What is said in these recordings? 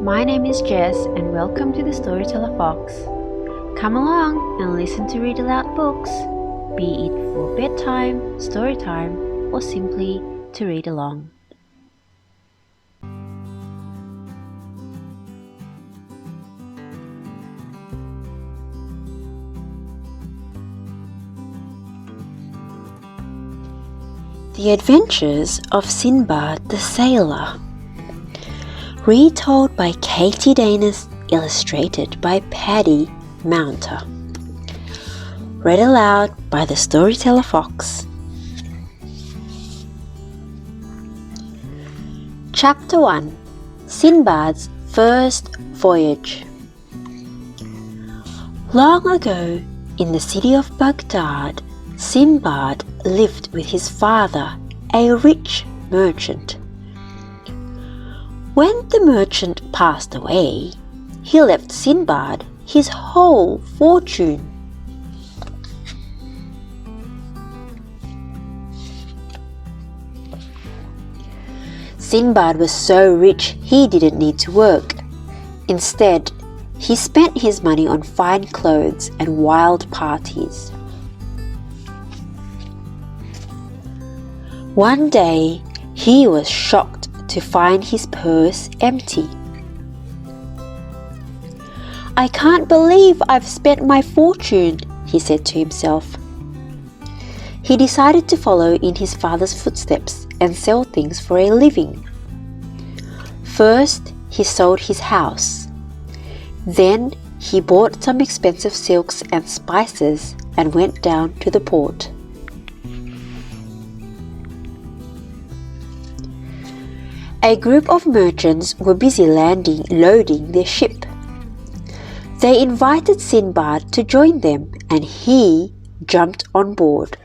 My name is Jess and welcome to the Storyteller Fox. Come along and listen to read aloud books, be it for bedtime, story time, or simply to read along. The Adventures of Sinbad the Sailor. Retold by Katie Danis, illustrated by Paddy Mounter. Read aloud by the Storyteller Fox. Chapter 1. Sinbad's First Voyage. Long ago, in the city of Baghdad, Sinbad lived with his father, a rich merchant. When the merchant passed away, he left Sinbad his whole fortune. Sinbad was so rich he didn't need to work. Instead, he spent his money on fine clothes and wild parties. One day, he was shocked to find his purse empty. "I can't believe I've spent my fortune," he said to himself. He decided to follow in his father's footsteps and sell things for a living. First, he sold his house. Then, he bought some expensive silks and spices and went down to the port. A group of merchants were busy loading their ship. They invited Sinbad to join them and he jumped on board.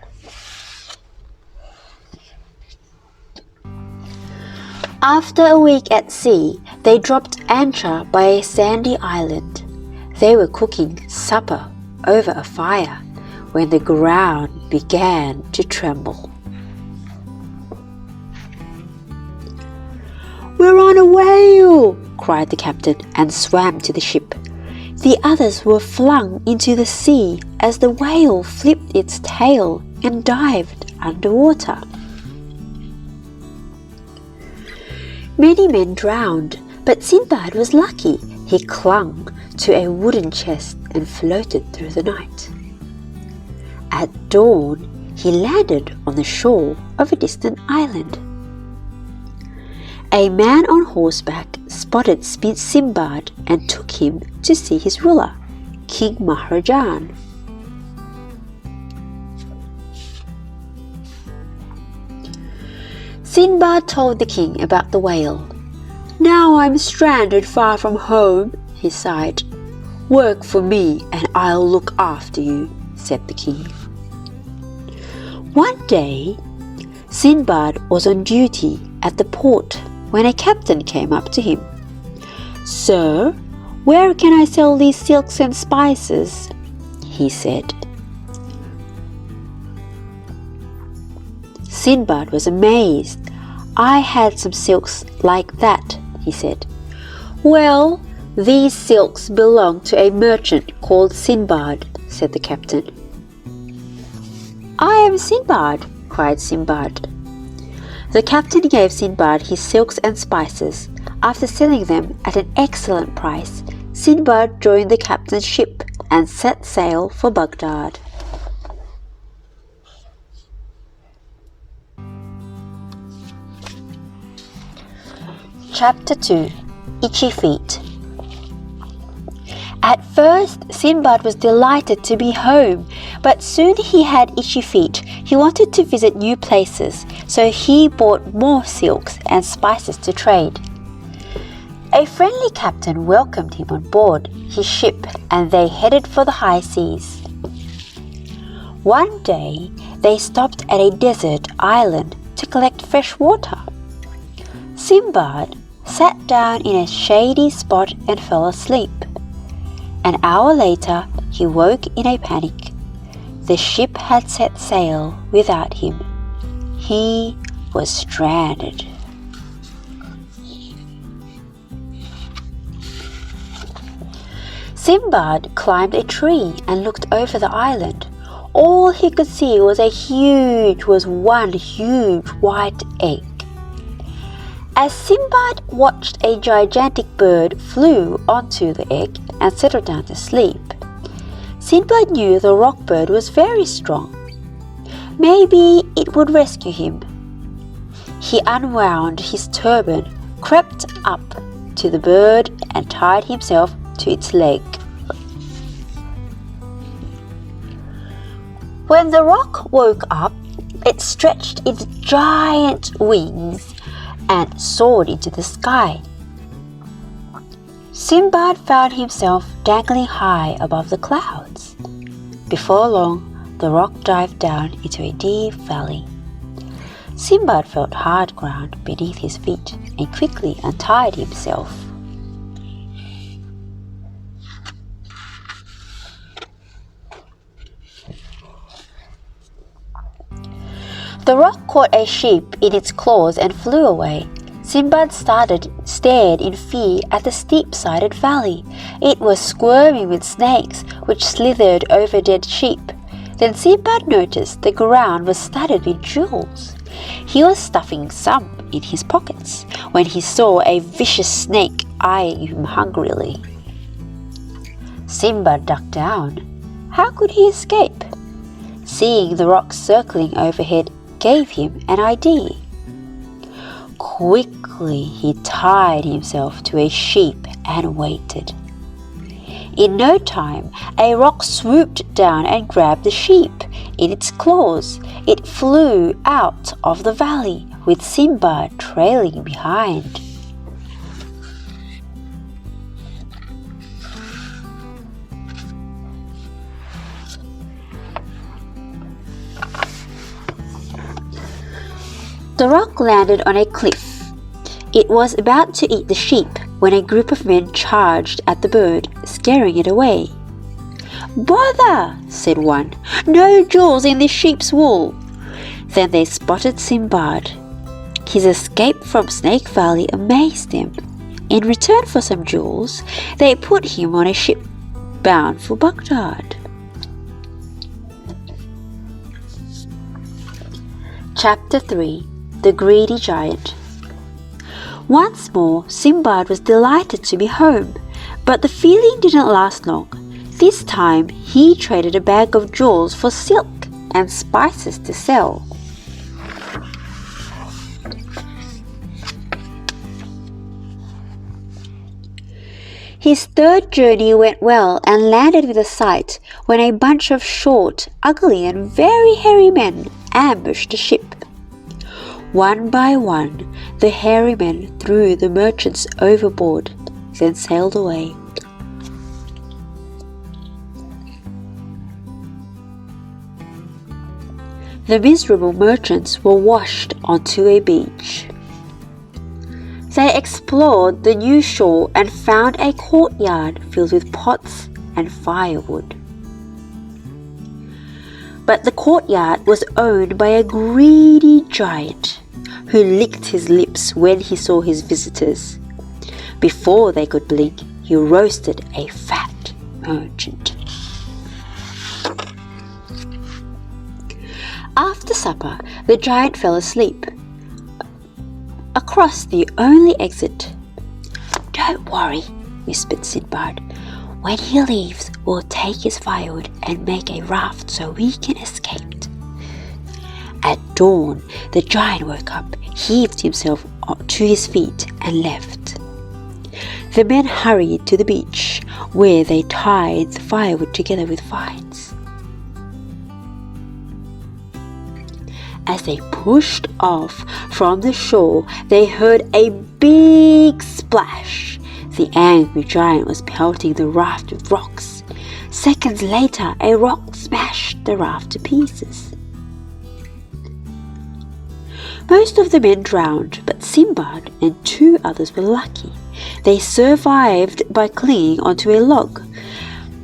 After a week at sea, they dropped anchor by a sandy island. They were cooking supper over a fire when the ground began to tremble. "We're on a whale!" cried the captain and swam to the ship. The others were flung into the sea as the whale flipped its tail and dived underwater. Many men drowned, but Sinbad was lucky. He clung to a wooden chest and floated through the night. At dawn, he landed on the shore of a distant island. A man on horseback spotted Sinbad and took him to see his ruler, King Maharajan. Sinbad told the king about the whale. "Now I'm stranded far from home," he sighed. "Work for me and I'll look after you," said the king. One day, Sinbad was on duty at the port when a captain came up to him. "Sir, where can I sell these silks and spices?" he said. Sinbad was amazed. "I had some silks like that," he said. "Well, these silks belong to a merchant called Sinbad," said the captain. "I am Sinbad," cried Sinbad. The captain gave Sinbad his silks and spices. After selling them at an excellent price, Sinbad joined the captain's ship and set sail for Baghdad. Chapter 2. Itchy Feet. At first, Sinbad was delighted to be home, but soon he had itchy feet. He wanted to visit new places, so he bought more silks and spices to trade. A friendly captain welcomed him on board his ship and they headed for the high seas. One day, they stopped at a desert island to collect fresh water. Sinbad sat down in a shady spot and fell asleep. An hour later, he woke in a panic. The ship had set sail without him. He was stranded. Sinbad climbed a tree and looked over the island. All he could see was one huge white egg. As Sinbad watched, a gigantic bird flew onto the egg and settled down to sleep. Sinbad knew the rock bird was very strong. Maybe it would rescue him. He unwound his turban, crept up to the bird and tied himself to its leg. When the rock woke up, it stretched its giant wings and soared into the sky. Sinbad found himself dangling high above the clouds. Before long, the rock dived down into a deep valley. Sinbad felt hard ground beneath his feet and quickly untied himself. The rock caught a sheep in its claws and flew away. Sinbad stared in fear at the steep-sided valley. It was squirming with snakes, which slithered over dead sheep. Then Sinbad noticed the ground was studded with jewels. He was stuffing some in his pockets when he saw a vicious snake eyeing him hungrily. Sinbad ducked down. How could he escape? Seeing the rock circling overhead gave him an idea. Quickly he tied himself to a sheep and waited. In no time, a rock swooped down and grabbed the sheep in its claws. It flew out of the valley, with Sinbad trailing behind. The rock landed on a cliff. It was about to eat the sheep when a group of men charged at the bird, scaring it away. "Bother!" said one. "No jewels in this sheep's wool." Then they spotted Sinbad. His escape from Snake Valley amazed them. In return for some jewels, they put him on a ship bound for Baghdad. Chapter 3. The Greedy Giant. Once more, Sinbad was delighted to be home, but the feeling didn't last long. This time, he traded a bag of jewels for silk and spices to sell. His third journey went well and landed with a sight when a bunch of short, ugly and very hairy men ambushed the ship. One by one, the hairy men threw the merchants overboard, then sailed away. The miserable merchants were washed onto a beach. They explored the new shore and found a courtyard filled with pots and firewood. But the courtyard was owned by a greedy giant who licked his lips when he saw his visitors. Before they could blink, he roasted a fat merchant. After supper, the giant fell asleep across the only exit. "Don't worry," whispered Sinbad. "When he leaves, we'll take his firewood and make a raft so we can escape." At dawn, the giant woke up, heaved himself to his feet, and left. The men hurried to the beach, where they tied the firewood together with vines. As they pushed off from the shore, they heard a big splash. The angry giant was pelting the raft with rocks. Seconds later, a rock smashed the raft to pieces. Most of the men drowned, but Sinbad and 2 others were lucky. They survived by clinging onto a log,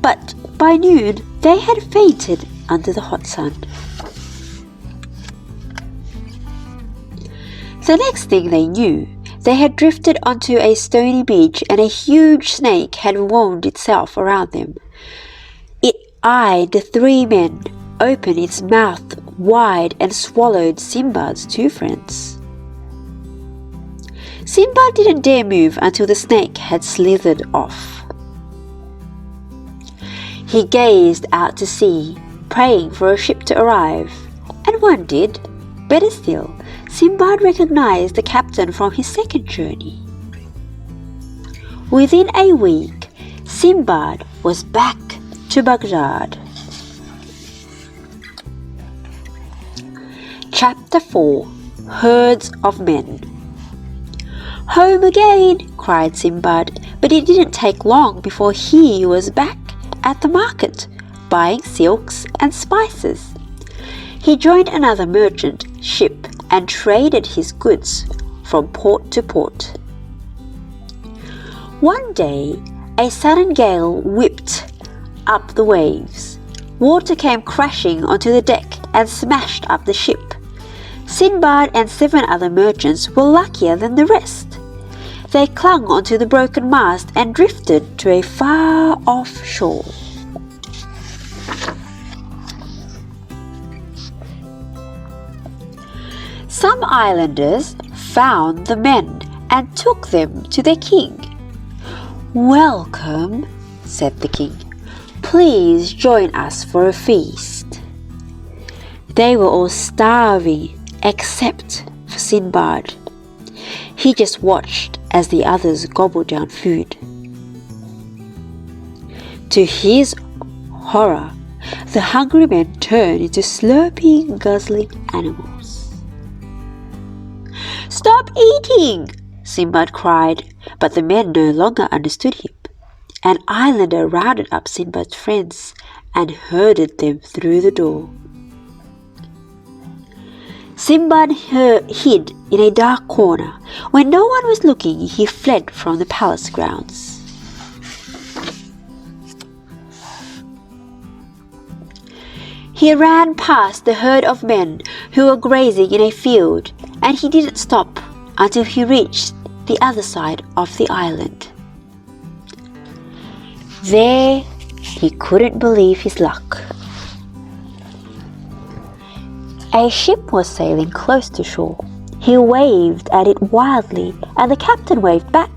but by noon they had fainted under the hot sun. The next thing they knew, They had drifted onto a stony beach, and a huge snake had wound itself around them. It eyed the three men, opened its mouth wide, and swallowed Sinbad's two friends. Sinbad didn't dare move until the snake had slithered off. He gazed out to sea, praying for a ship to arrive, and one did. Better still, Sinbad recognized the captain from his second journey. Within a week, Sinbad was back to Baghdad. Chapter 4. Herds of Men. "Home again!" cried Sinbad, but it didn't take long before he was back at the market, buying silks and spices. He joined another merchant ship and traded his goods from port to port. One day, a sudden gale whipped up the waves. Water came crashing onto the deck and smashed up the ship. Sinbad and 7 other merchants were luckier than the rest. They clung onto the broken mast and drifted to a far-off shore. Some islanders found the men and took them to their king. "Welcome," said the king. "Please join us for a feast." They were all starving except for Sinbad. He just watched as the others gobbled down food. To his horror, the hungry men turned into slurping, guzzling animals. "Stop eating!" Sinbad cried, but the men no longer understood him. An islander rounded up Sinbad's friends and herded them through the door. Sinbad hid in a dark corner. When no one was looking, he fled from the palace grounds. He ran past the herd of men who were grazing in a field, and he didn't stop until he reached the other side of the island. There, he couldn't believe his luck. A ship was sailing close to shore. He waved at it wildly, and the captain waved back.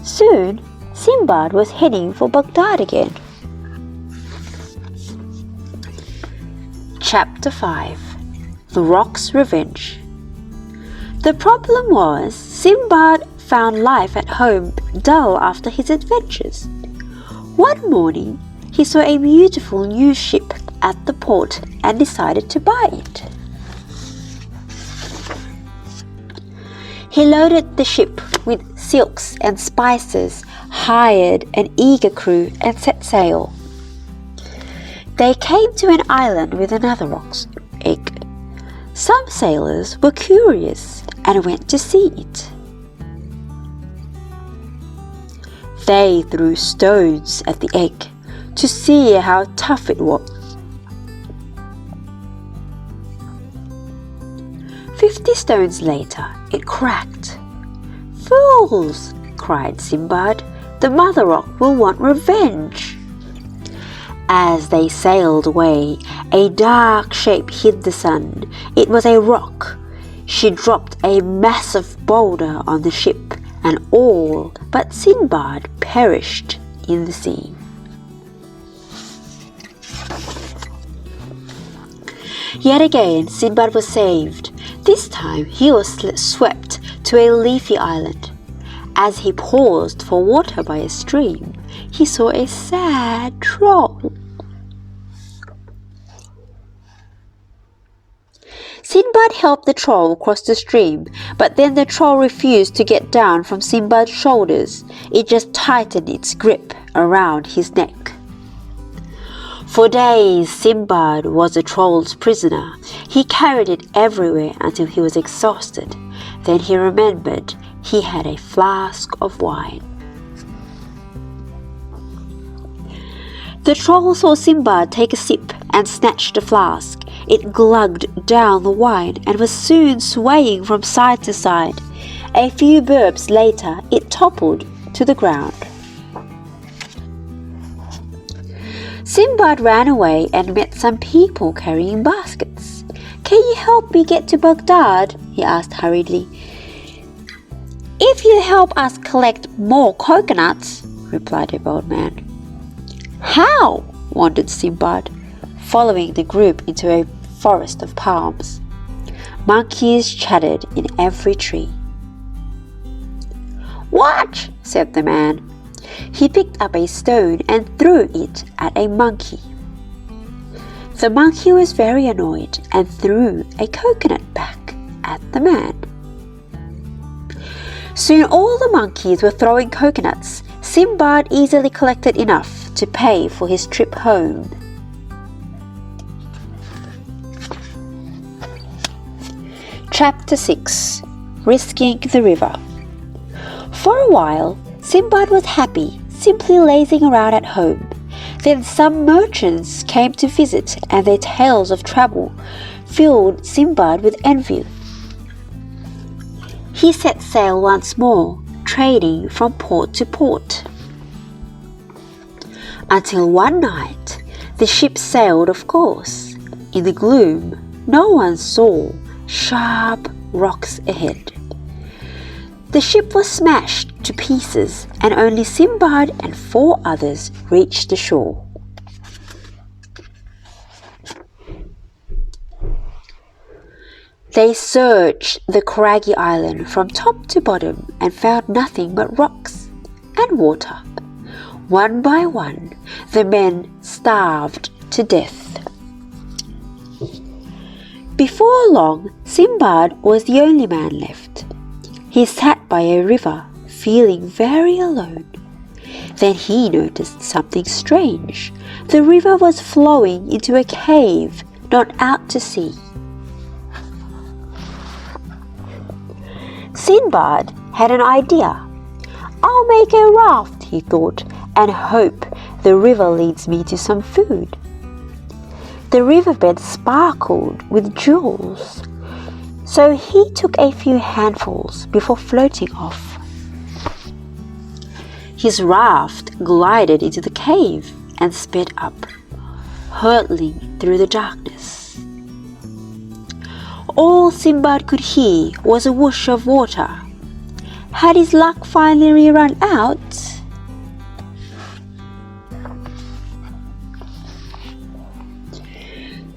Soon, Sinbad was heading for Baghdad again. Chapter 5. The Rock's Revenge. The problem was, Sinbad found life at home dull after his adventures. One morning, he saw a beautiful new ship at the port and decided to buy it. He loaded the ship with silks and spices, hired an eager crew, and set sail. They came to an island with another rock's egg. Some sailors were curious and went to see it. They threw stones at the egg to see how tough it was. 50 stones later, it cracked. "Fools!" cried Sinbad. "The mother rock will want revenge." As they sailed away, a dark shape hid the sun. It was a rock. She dropped a massive boulder on the ship, and all but Sinbad perished in the sea. Yet again, Sinbad was saved. This time he was swept to a leafy island. As he paused for water by a stream, he saw a sad troll. Sinbad helped the troll cross the stream, but then the troll refused to get down from Sinbad's shoulders. It just tightened its grip around his neck. For days, Sinbad was the troll's prisoner. He carried it everywhere until he was exhausted. Then he remembered he had a flask of wine. The troll saw Sinbad take a sip and snatched the flask. It glugged down the wine and was soon swaying from side to side. A few burps later, it toppled to the ground. Sinbad ran away and met some people carrying baskets. "Can you help me get to Baghdad?" he asked hurriedly. "If you help us collect more coconuts," replied the old man. "How?" wondered Sinbad, following the group into a forest of palms. Monkeys chattered in every tree. "Watch!" said the man. He picked up a stone and threw it at a monkey. The monkey was very annoyed and threw a coconut back at the man. Soon all the monkeys were throwing coconuts. Sinbad easily collected enough to pay for his trip home. Chapter 6. Risking the River. For a while, Sinbad was happy, simply lazing around at home. Then some merchants came to visit, and their tales of travel filled Sinbad with envy. He set sail once more, trading from port to port. Until one night, the ship sailed off course. In the gloom, no one saw sharp rocks ahead. The ship was smashed to pieces, and only Sinbad and 4 others reached the shore. They searched the craggy island from top to bottom and found nothing but rocks and water. One by one, the men starved to death. Before long, Sinbad was the only man left. He sat by a river, feeling very alone. Then he noticed something strange. The river was flowing into a cave, not out to sea. Sinbad had an idea. "I'll make a raft," he thought, "and hope the river leads me to some food." The riverbed sparkled with jewels, so he took a few handfuls before floating off. His raft glided into the cave and sped up, hurtling through the darkness. All Sinbad could hear was a whoosh of water. Had his luck finally run out?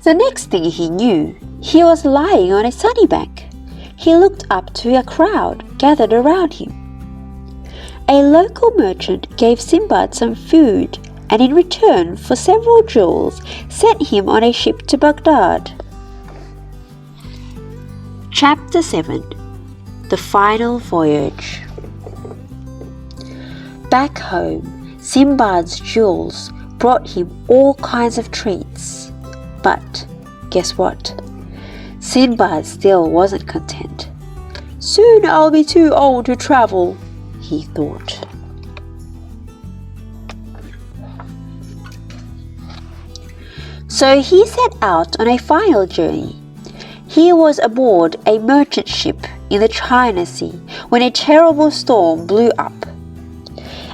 The next thing he knew, he was lying on a sunny bank. He looked up to a crowd gathered around him. A local merchant gave Sinbad some food and in return for several jewels sent him on a ship to Baghdad. Chapter 7. The Final Voyage. Back home, Sinbad's jewels brought him all kinds of treats. But guess what? Sinbad still wasn't content. "Soon I'll be too old to travel," he thought. So he set out on a final journey. He was aboard a merchant ship in the China Sea when a terrible storm blew up.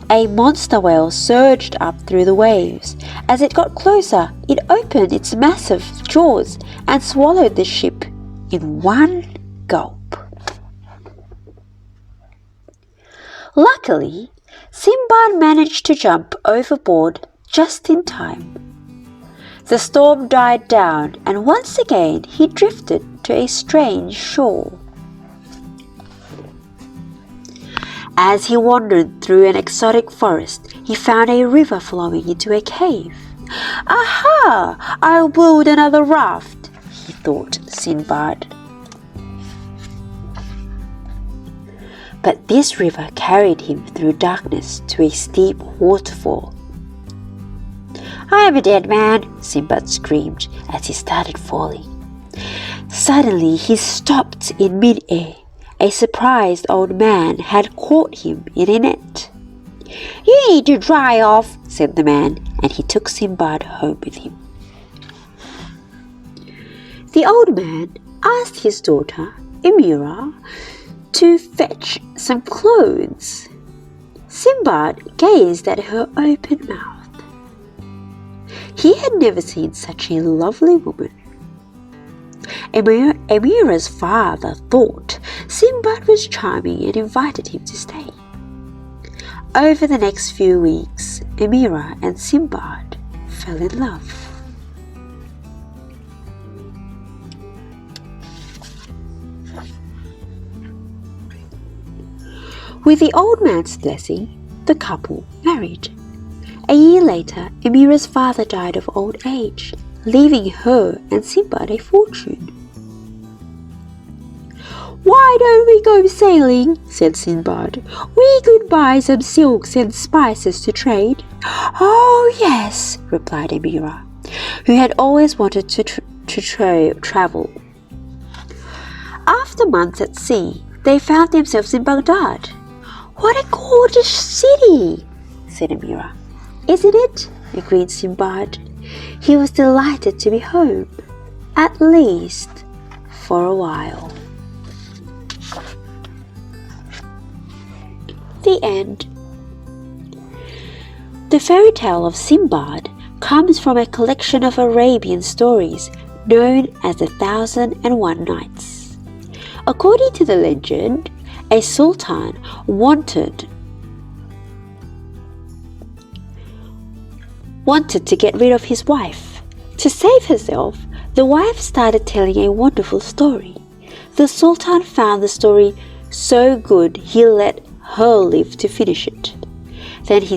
A monster whale surged up through the waves. As it got closer, it opened its massive jaws and swallowed the ship in one gulp. Luckily, Sinbad managed to jump overboard just in time. The storm died down, and once again he drifted to a strange shore. As he wandered through an exotic forest, he found a river flowing into a cave. "Aha! I'll build another raft," he thought, Sinbad. But this river carried him through darkness to a steep waterfall. "I'm a dead man," Sinbad screamed as he started falling. Suddenly he stopped in mid-air. A surprised old man had caught him in a net. "You need to dry off," said the man, and he took Sinbad home with him. The old man asked his daughter, Amira, to fetch some clothes. Sinbad gazed at her open mouth. He had never seen such a lovely woman. Amira's father thought Sinbad was charming and invited him to stay. Over the next few weeks, Amira and Sinbad fell in love. With the old man's blessing, the couple married. A year later, Amira's father died of old age, leaving her and Sinbad a fortune. "Why don't we go sailing?" said Sinbad. "We could buy some silks and spices to trade." "Oh, yes," replied Amira, who had always wanted to travel. After months at sea, they found themselves in Baghdad. "What a gorgeous city," said Amira. "Isn't it?" agreed Sinbad. He was delighted to be home, at least for a while. The end. The fairy tale of Sinbad comes from a collection of Arabian stories known as the 1001 Nights. According to the legend, a sultan wanted to get rid of his wife. To save herself, the wife started telling a wonderful story. The sultan found the story so good he let her live to finish it. Then she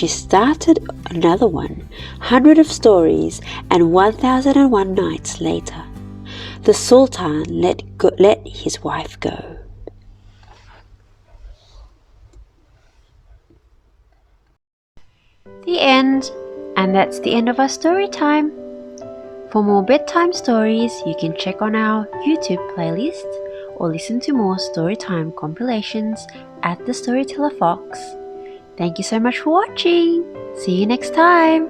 started another one. 100 of stories and 1001 nights later, the sultan let his wife go. The end. And that's the end of our story time. For more bedtime stories, you can check on our YouTube playlist or listen to more storytime compilations at the Storyteller Fox. Thank you so much for watching. See you next time.